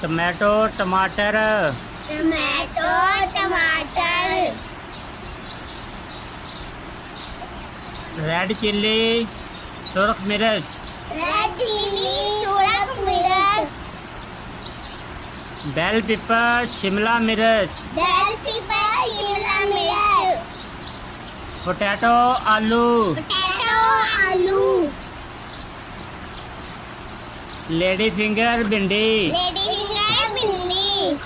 Tomato टमाटर। Tomato टमाटर। Red chilli सुरख मिर्च। रेड चिली सुरख मिर्च। बेल पेपर शिमला मिर्च। बेल पेपर शिमला मिर्च। पोटैटो आलू। पोटैटो आलू। लेडी फिंगर भिंडी। लेडी फिंगर भिंडी।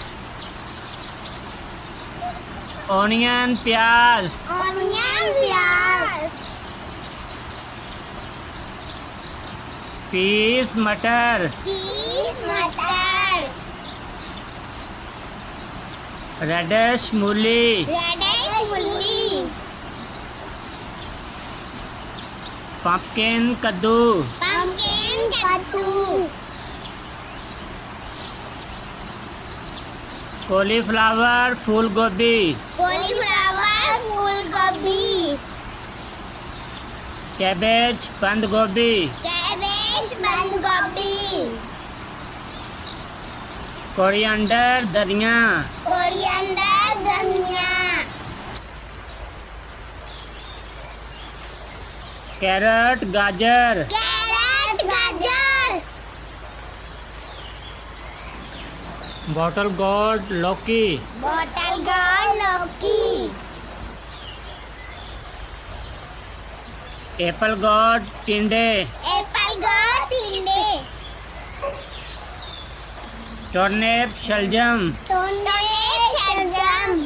ऑनियन प्याज। ऑनियन प्याज। पीस मटर। पीस मटर। रेडिश मूली। रेडिश मूली। पंपकिन कद्दू। पंपकिन कद्दू। कॉलीफ्लावर फूल गोभी। कॉलीफ्लावर फूल गोभी। कैबेज बंद गोभी। कैबेज बंद गोभी। कोरिएंडर धनिया। कोरिएंडर धनिया। कैरेट गाजर। कैरेट गाजर। बॉटल गोर्ड लौकी। बॉटल गोर्ड लौकी। एप्पल गोर्ड टिंडे। एप्पल गोर्ड टिंडे। टर्निप शलजम। टर्निप शलजम।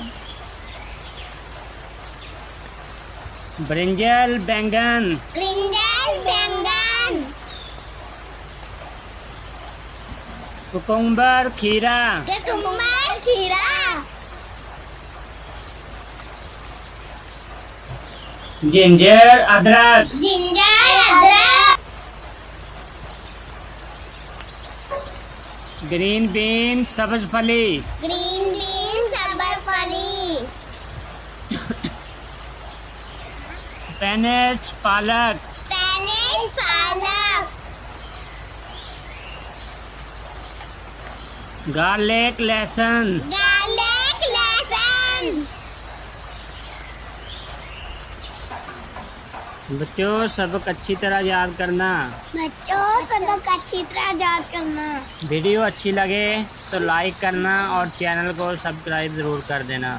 ब्रिंजल बैंगन। ब्रिंजल बैंगन। कुकुम्बर खीरा। कुकुम्बर खीरा। जिंजर अदरक। जिंजर अदरक। ग्रीन बीन सब्ज फली। ग्रीन बीन सब्ज फली। स्पेनिश पालक। स्पेनिश पालक। गार्लिक लहसुन। गार्लिक लहसुन। बच्चों सबक अच्छी तरह याद करना। बच्चों सबक अच्छी तरह याद करना। वीडियो अच्छी लगे तो लाइक करना और चैनल को सब्सक्राइब ज़रूर कर देना।